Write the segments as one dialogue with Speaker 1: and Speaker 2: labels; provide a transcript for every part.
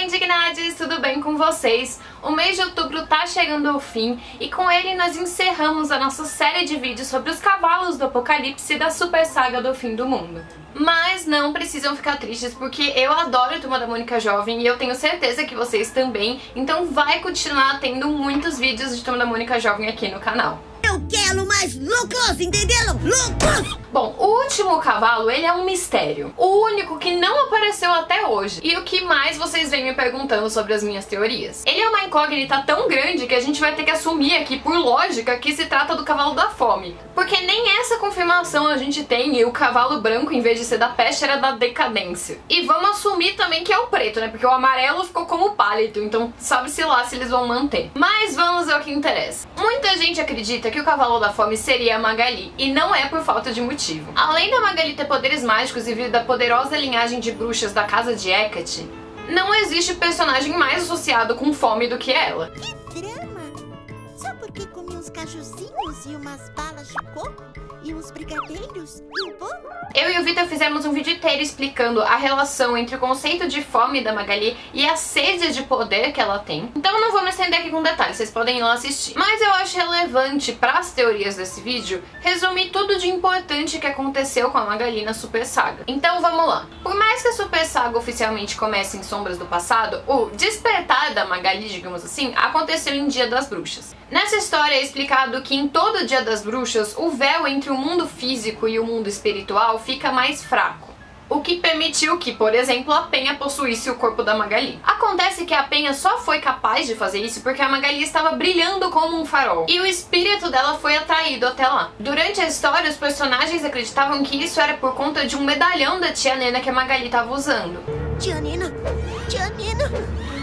Speaker 1: indignades, tudo bem com vocês? O mês de outubro tá chegando ao fim e com ele nós encerramos a nossa série de vídeos sobre os cavalos do apocalipse da super saga do fim do mundo. Mas não precisam ficar tristes porque eu adoro Turma da Mônica Jovem e eu tenho certeza que vocês também, então vai continuar tendo muitos vídeos de Turma da Mônica Jovem aqui no canal.
Speaker 2: Eu quero mais lucros, entenderam? Lucros!
Speaker 1: Bom, o último cavalo, ele é um mistério. O único que não apareceu até hoje. E o que mais vocês vêm me perguntando sobre as minhas teorias? Ele é uma incógnita tão grande que a gente vai ter que assumir aqui, por lógica, que se trata do cavalo da fome. Porque nem essa confirmação a gente tem, e o cavalo branco, em vez de ser da peste, era da decadência. E vamos assumir também que é o preto, né? Porque o amarelo ficou como pálito, então sabe-se lá se eles vão manter. Mas vamos ao que interessa. Muita gente acredita que o cavalo da fome seria a Magali, e não é por falta de motivo. Além da Magali ter poderes mágicos e vir da poderosa linhagem de bruxas da casa de Hecate, não existe personagem mais associado com fome do que ela.
Speaker 2: Que drama! Só porque comi uns cajuzinhos e umas balas de coco e uns brigadeiros e um bolo?
Speaker 1: Eu e o Vitor fizemos um vídeo inteiro explicando a relação entre o conceito de fome da Magali e a sede de poder que ela tem. Então eu não vou me estender aqui com detalhes, vocês podem ir lá assistir. Mas eu acho relevante para as teorias desse vídeo resumir tudo de importante que aconteceu com a Magali na Super Saga. Então vamos lá. Por mais que a Super Saga oficialmente comece em Sombras do Passado, o despertar da Magali, digamos assim, aconteceu em Dia das Bruxas. Nessa história é explicado que em todo Dia das Bruxas, o véu entre o mundo físico e o mundo espiritual fica mais fraco, o que permitiu que, por exemplo, a Penha possuísse o corpo da Magali. Acontece que a Penha só foi capaz de fazer isso porque a Magali estava brilhando como um farol, e o espírito dela foi atraído até lá. Durante a história, os personagens acreditavam que isso era por conta de um medalhão da tia Nena que a Magali estava usando.
Speaker 2: Tia Nena! Tia Nena!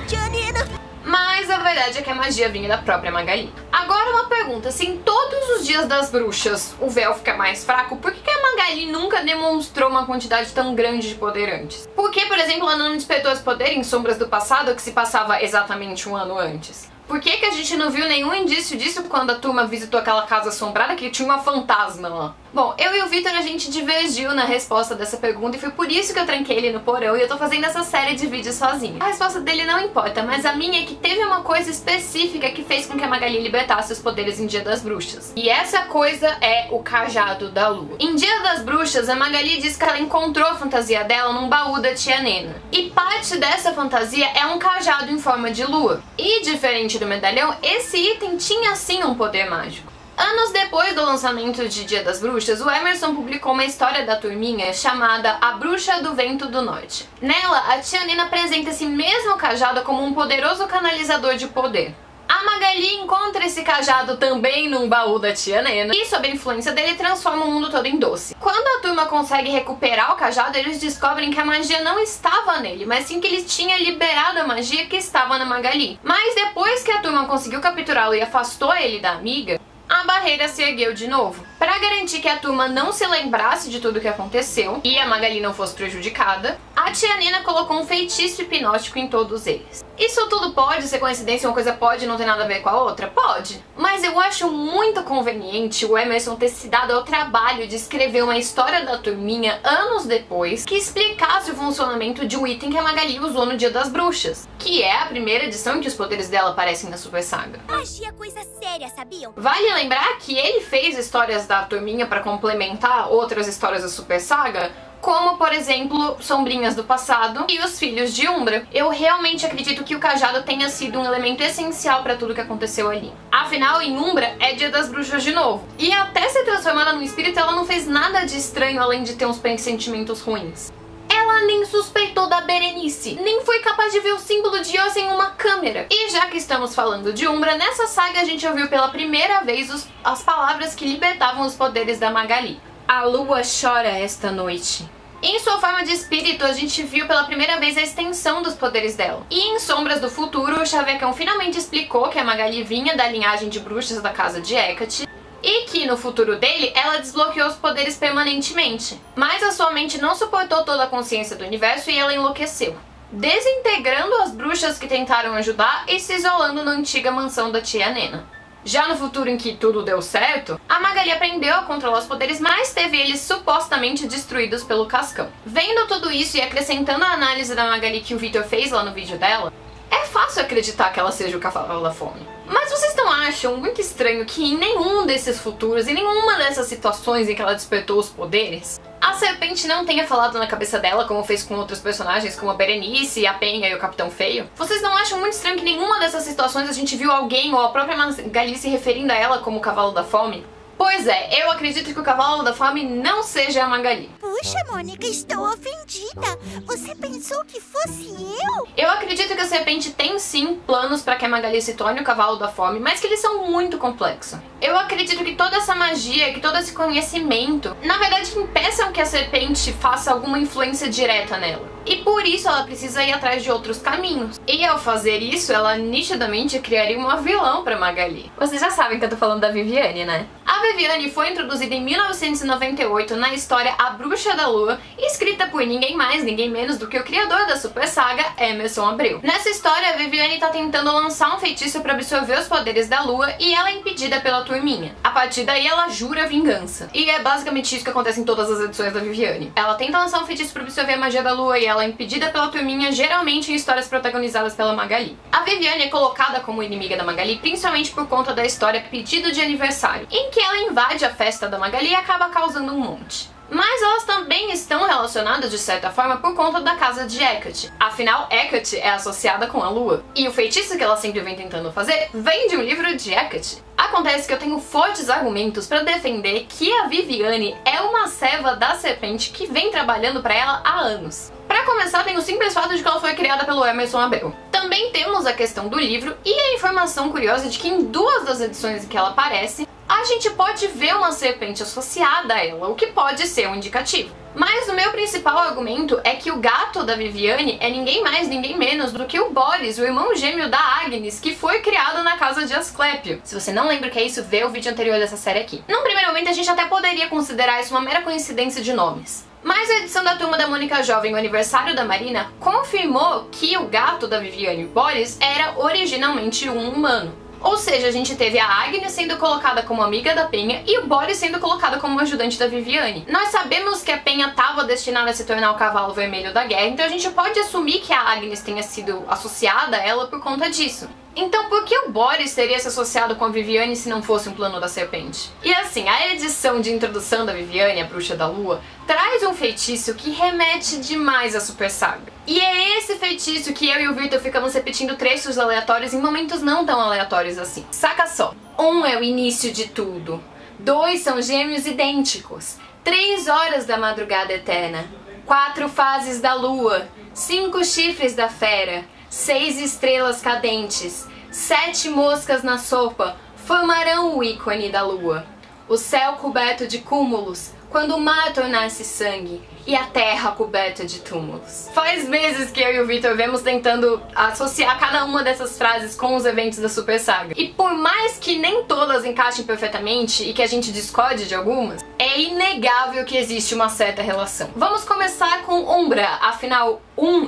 Speaker 2: Tia Nena!
Speaker 1: Mas a verdade é que a magia vinha da própria Magali. Agora uma pergunta, se em todos os dias das bruxas o véu fica mais fraco, por que a Magali nunca demonstrou uma quantidade tão grande de poder antes? Por que, por exemplo, ela não despertou esse poder em Sombras do Passado, que se passava exatamente um ano antes? Por que a gente não viu nenhum indício disso quando a turma visitou aquela casa assombrada que tinha uma fantasma lá? Bom, eu e o Vitor, a gente divergiu na resposta dessa pergunta e foi por isso que eu tranquei ele no porão e eu tô fazendo essa série de vídeos sozinha. A resposta dele não importa, mas a minha é que teve uma coisa específica que fez com que a Magali libertasse os poderes em Dia das Bruxas. E essa coisa é o cajado da lua. Em Dia das Bruxas, a Magali diz que ela encontrou a fantasia dela num baú da tia Nena. E parte dessa fantasia é um cajado em forma de lua. E diferente do medalhão, esse item tinha sim um poder mágico. Anos depois do lançamento de Dia das Bruxas, o Emerson publicou uma história da turminha chamada A Bruxa do Vento do Norte. Nela, a tia Nena apresenta esse mesmo cajado como um poderoso canalizador de poder. A Magali encontra esse cajado também num baú da tia Nena e, sob a influência dele, transforma o mundo todo em doce. Quando a turma consegue recuperar o cajado, eles descobrem que a magia não estava nele, mas sim que ele tinha liberado a magia que estava na Magali. Mas depois que a turma conseguiu capturá-lo e afastou ele da amiga, a barreira se ergueu de novo. Para garantir que a turma não se lembrasse de tudo o que aconteceu e a Magali não fosse prejudicada, a tia Nena colocou um feitiço hipnótico em todos eles. Isso tudo pode ser coincidência, uma coisa pode não ter nada a ver com a outra? Pode. Mas eu acho muito conveniente o Emerson ter se dado ao trabalho de escrever uma história da turminha anos depois que explicasse o funcionamento de um item que a Magali usou no Dia das Bruxas, que é a primeira edição em que os poderes dela aparecem na Super Saga.
Speaker 2: Magia é coisa séria, sabiam?
Speaker 1: Vale lembrar que ele fez histórias da turminha para complementar outras histórias da Super Saga, como, por exemplo, Sombrinhas do Passado e Os Filhos de Umbra. Eu realmente acredito que o cajado tenha sido um elemento essencial para tudo que aconteceu ali. Afinal, em Umbra é Dia das Bruxas de novo. E até ser transformada num espírito, ela não fez nada de estranho além de ter uns pressentimentos ruins. Ela nem suspeitou da Berenice, nem foi capaz de ver o símbolo de Oz em uma câmera. E já que estamos falando de Umbra, nessa saga a gente ouviu pela primeira vez as palavras que libertavam os poderes da Magali. A lua chora esta noite. Em sua forma de espírito, a gente viu pela primeira vez a extensão dos poderes dela. E em Sombras do Futuro, o Chavecão finalmente explicou que a Magali vinha da linhagem de bruxas da casa de Hecate, e que no futuro dele, ela desbloqueou os poderes permanentemente. Mas a sua mente não suportou toda a consciência do universo e ela enlouqueceu, desintegrando as bruxas que tentaram ajudar e se isolando na antiga mansão da tia Nena. Já no futuro em que tudo deu certo, a Magali aprendeu a controlar os poderes, mas teve eles supostamente destruídos pelo Cascão. Vendo tudo isso e acrescentando a análise da Magali que o Victor fez lá no vídeo dela, é fácil acreditar que ela seja o Cavalo da Fome. Mas vocês não acham muito estranho que em nenhum desses futuros, em nenhuma dessas situações em que ela despertou os poderes, a serpente não tenha falado na cabeça dela, como fez com outros personagens, como a Berenice, a Penha e o Capitão Feio? Vocês não acham muito estranho que em nenhuma dessas situações a gente viu alguém ou a própria Magali se referindo a ela como o Cavalo da Fome? Pois é, eu acredito que o Cavalo da Fome não seja a Magali.
Speaker 2: Puxa, Mônica, estou ofendida. Você pensou que fosse eu?
Speaker 1: Eu acredito que a serpente tem sim planos para que a Magali se torne o Cavalo da Fome, mas que eles são muito complexos. Eu acredito que toda essa magia, que todo esse conhecimento, na verdade impeçam que a serpente faça alguma influência direta nela. E por isso ela precisa ir atrás de outros caminhos. E ao fazer isso, ela nitidamente criaria uma vilã pra Magali. Vocês já sabem que eu tô falando da Viviane, né? A Viviane foi introduzida em 1998 na história A Bruxa da Lua, escrita por ninguém mais, ninguém menos do que o criador da Super Saga, Emerson Abreu. Nessa história, a Viviane tá tentando lançar um feitiço pra absorver os poderes da Lua e ela é impedida pela turminha. A partir daí, ela jura vingança. E é basicamente isso que acontece em todas as edições da Viviane. Ela tenta lançar um feitiço pra absorver a magia da Lua e ela é impedida pela turminha, geralmente em histórias protagonizadas pela Magali. A Viviane é colocada como inimiga da Magali principalmente por conta da história Pedido de Aniversário, em que ela invade a festa da Magali e acaba causando um monte. Mas elas também estão relacionadas de certa forma por conta da casa de Hecate. Afinal, Hecate é associada com a Lua. E o feitiço que ela sempre vem tentando fazer vem de um livro de Hecate. Acontece que eu tenho fortes argumentos para defender que a Viviane é uma serva da serpente que vem trabalhando para ela há anos. Para começar, tem o simples fato de que ela foi criada pelo Emerson Abreu. Também temos a questão do livro e a informação curiosa de que em 2 das edições em que ela aparece, a gente pode ver uma serpente associada a ela, o que pode ser um indicativo. Mas o meu principal argumento é que o gato da Viviane é ninguém mais, ninguém menos do que o Boris, o irmão gêmeo da Agnes, que foi criado na casa de Asclépio. Se você não lembra o que é isso, vê o vídeo anterior dessa série aqui. Num primeiro momento, a gente até poderia considerar isso uma mera coincidência de nomes. Mas a edição da Turma da Mônica Jovem, o aniversário da Marina, confirmou que o gato da Viviane, Boris, era originalmente um humano. Ou seja, a gente teve a Agnes sendo colocada como amiga da Penha e o Boris sendo colocado como ajudante da Viviane. Nós sabemos que a Penha estava destinada a se tornar o cavalo vermelho da guerra, então a gente pode assumir que a Agnes tenha sido associada a ela por conta disso. Então por que o Boris teria se associado com a Viviane se não fosse um plano da serpente? E assim, a edição de introdução da Viviane, a Bruxa da Lua, traz um feitiço que remete demais à Super Saga. E é esse feitiço que eu e o Victor ficamos repetindo trechos aleatórios em momentos não tão aleatórios assim. Saca só. 1 é o início de tudo. 2 são gêmeos idênticos. 3 horas da madrugada eterna. 4 fases da lua. 5 chifres da fera. 6 estrelas cadentes, 7 moscas na sopa formarão o ícone da lua. O céu coberto de cúmulos, quando o mar tornar-se sangue, e a terra coberta de túmulos. Faz meses que eu e o Victor vemos tentando associar cada uma dessas frases com os eventos da Super Saga. E por mais que nem todas encaixem perfeitamente e que a gente discorde de algumas, é inegável que existe uma certa relação. Vamos começar com Umbra, afinal,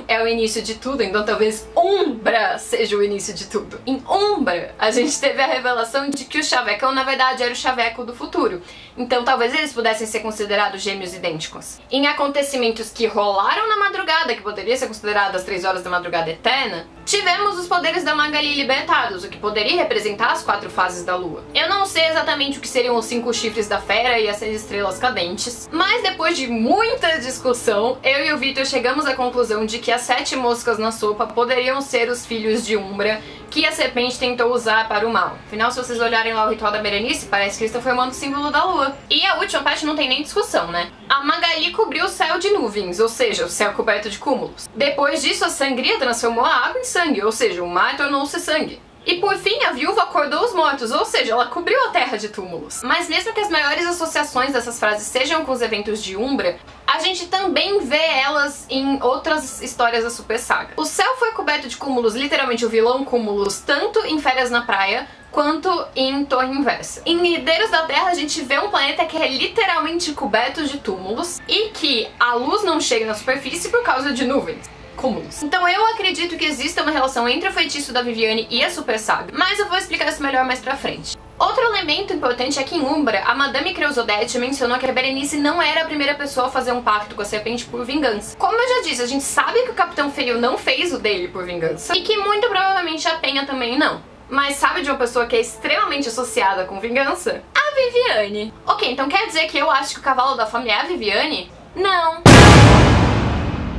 Speaker 1: é o início de tudo, então talvez Umbra seja o início de tudo. Em Umbra, a gente teve a revelação de que o Chavecão, na verdade, era o Chaveco do futuro. Então talvez eles pudessem ser considerados gêmeos idênticos. Em acontecimentos que rolaram na madrugada, que poderia ser considerado as 3 horas da madrugada eterna, tivemos os poderes da Magali libertados, o que poderia representar as 4 fases da lua. Eu não sei exatamente o que seriam os 5 chifres da fera e as 6 estrelas cadentes, mas depois de muita discussão, eu e o Victor chegamos à conclusão de que as 7 moscas na sopa poderiam ser os filhos de Umbra, que a serpente tentou usar para o mal. Afinal, se vocês olharem lá o ritual da Berenice, parece que eles estão formando o símbolo da lua. E a última parte não tem nem discussão, né? A Magali cobriu o céu de nuvens, ou seja, o céu coberto de cúmulos. Depois disso, a sangria transformou a água em sangue, ou seja, o mar tornou-se sangue. E por fim, a viúva acordou os mortos, ou seja, ela cobriu a terra de túmulos. Mas mesmo que as maiores associações dessas frases sejam com os eventos de Umbra, a gente também vê elas em outras histórias da Super Saga. O céu foi coberto de cúmulos, literalmente o vilão Cúmulos, tanto em Férias na Praia, quanto em Torre Inversa. Em Herdeiros da Terra, a gente vê um planeta que é literalmente coberto de túmulos e que a luz não chega na superfície por causa de nuvens. Cúmulos. Então eu acredito que exista uma relação entre o feitiço da Viviane e a Super Saga, mas eu vou explicar isso melhor mais pra frente. elemento importante é que em Umbra, a Madame Creusodete mencionou que a Berenice não era a primeira pessoa a fazer um pacto com a serpente por vingança. Como eu já disse, a gente sabe que o Capitão Feio não fez o dele por vingança, e que muito provavelmente a Penha também não. Mas sabe de uma pessoa que é extremamente associada com vingança? A Viviane. Ok, então quer dizer que eu acho que o cavalo da fome é a Viviane? Não.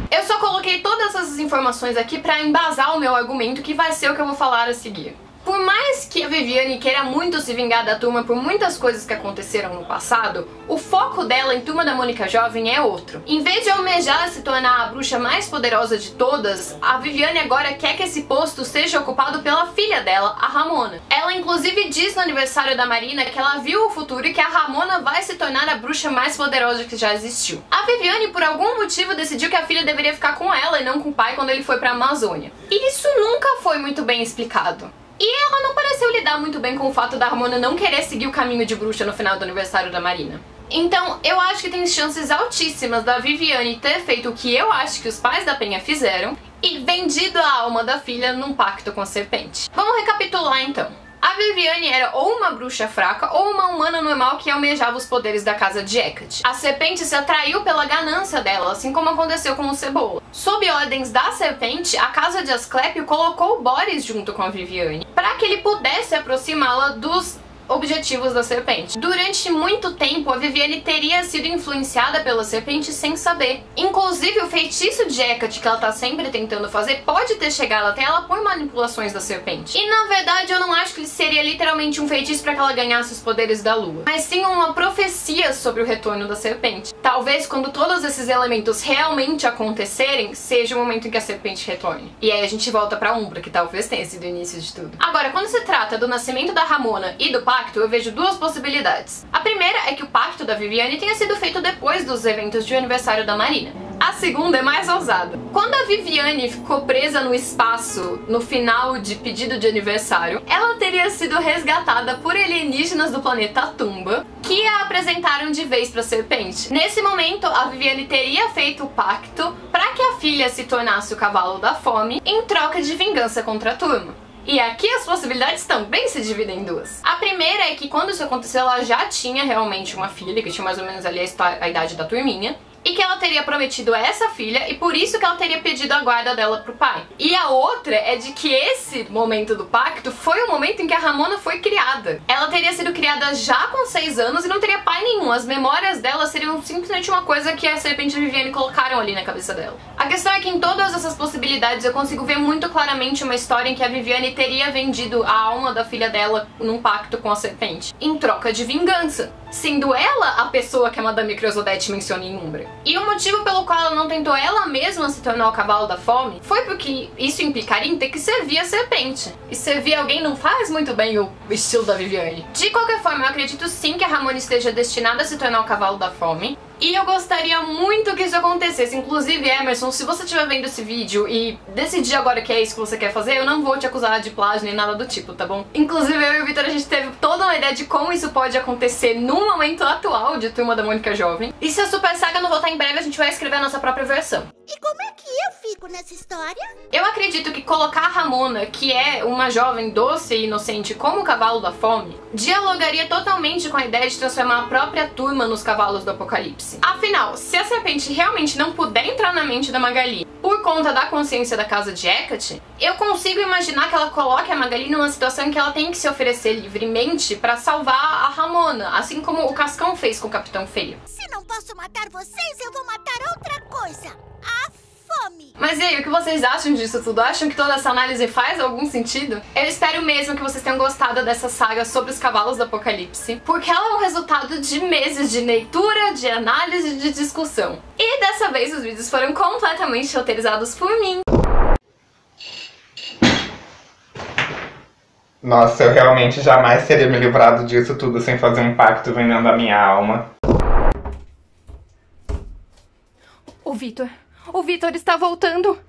Speaker 1: Eu só coloquei todas essas informações aqui pra embasar o meu argumento, que vai ser o que eu vou falar a seguir. Por mais que a Viviane queira muito se vingar da turma por muitas coisas que aconteceram no passado, o foco dela em Turma da Mônica Jovem é outro. Em vez de almejar se tornar a bruxa mais poderosa de todas, a Viviane agora quer que esse posto seja ocupado pela filha dela, a Ramona. Ela inclusive diz no aniversário da Marina que ela viu o futuro e que a Ramona vai se tornar a bruxa mais poderosa que já existiu. A Viviane, por algum motivo, decidiu que a filha deveria ficar com ela e não com o pai quando ele foi pra Amazônia. E isso nunca foi muito bem explicado. E ela não pareceu lidar muito bem com o fato da Ramona não querer seguir o caminho de bruxa no final do aniversário da Marina. Então, eu acho que tem chances altíssimas da Viviane ter feito o que eu acho que os pais da Penha fizeram e vendido a alma da filha num pacto com a serpente. Vamos recapitular então. A Viviane era ou uma bruxa fraca ou uma humana normal que almejava os poderes da casa de Hecate. A serpente se atraiu pela ganância dela, assim como aconteceu com o Cebola. Sob ordens da serpente, a casa de Asclépio colocou Boris junto com a Viviane, para que ele pudesse aproximá-la dos objetivos da serpente. Durante muito tempo, a Viviane teria sido influenciada pela serpente sem saber. Inclusive, o feitiço de Hecate que ela tá sempre tentando fazer pode ter chegado até ela por manipulações da serpente. E na verdade, eu não acho que seria literalmente um feitiço para que ela ganhasse os poderes da lua, mas sim uma profecia sobre o retorno da serpente. Talvez quando todos esses elementos realmente acontecerem, seja o momento em que a serpente retorne. E aí a gente volta pra Umbra, que talvez tenha sido o início de tudo. Agora, quando se trata do nascimento da Ramona e do pacto, eu vejo duas possibilidades. A primeira é que o pacto da Viviane tenha sido feito depois dos eventos de aniversário da Marina. A segunda é mais ousada. Quando a Viviane ficou presa no espaço no final de pedido de aniversário, ela teria sido resgatada por alienígenas do planeta Tumba, que a apresentaram de vez pra serpente. Nesse momento, a Viviane teria feito o pacto para que a filha se tornasse o cavalo da fome em troca de vingança contra a turma. E aqui as possibilidades também se dividem em duas. A primeira é que quando isso aconteceu, ela já tinha realmente uma filha, que tinha mais ou menos ali a idade da turminha, e que ela teria prometido a essa filha, e por isso que ela teria pedido a guarda dela pro pai. E a outra é de que esse momento do pacto foi o momento em que a Ramona foi criada. Ela teria sido criada já com 6 anos e não teria pai nenhum. As memórias dela seriam simplesmente uma coisa que a serpente e a Viviane colocaram ali na cabeça dela. A questão é que em todas essas possibilidades eu consigo ver muito claramente uma história em que a Viviane teria vendido a alma da filha dela num pacto com a serpente, em troca de vingança, sendo ela a pessoa que a Madame Creusodete menciona em Umbra. E o motivo pelo qual ela não tentou ela mesma se tornar o cavalo da fome foi porque isso implicaria em ter que servir a serpente. E servir alguém não faz muito bem o estilo da Viviane. De qualquer forma, eu acredito sim que a Ramona esteja destinada a se tornar o cavalo da fome. E eu gostaria muito que isso acontecesse. Inclusive, Emerson, se você estiver vendo esse vídeo e decidir agora que é isso que você quer fazer, eu não vou te acusar de plágio nem nada do tipo, tá bom? Inclusive, eu e o Vitor, a gente teve toda uma ideia de como isso pode acontecer no momento atual de Turma da Mônica Jovem. E se a Super Saga não voltar em breve, a gente vai escrever a nossa própria versão.
Speaker 2: E como é que eu fico nessa história?
Speaker 1: Eu acredito que colocar a Ramona, que é uma jovem doce e inocente, como o cavalo da fome, dialogaria totalmente com a ideia de transformar a própria turma nos cavalos do apocalipse. Afinal, se a serpente realmente não puder entrar na mente da Magali por conta da consciência da casa de Hecate, eu consigo imaginar que ela coloque a Magali numa situação em que ela tem que se oferecer livremente pra salvar a Ramona, assim como o Cascão fez com o Capitão Feio.
Speaker 2: Se não posso matar vocês, eu vou matar outra coisa. A fome.
Speaker 1: Mas e aí, o que vocês acham disso tudo? Acham que toda essa análise faz algum sentido? Eu espero mesmo que vocês tenham gostado dessa saga sobre os cavalos do apocalipse, porque ela é um resultado de meses de leitura, de análise e de discussão. E dessa vez os vídeos foram completamente roteirizados por mim.
Speaker 3: Nossa, eu realmente jamais teria me livrado disso tudo sem fazer um pacto vendendo a minha alma.
Speaker 1: O Vitor está voltando.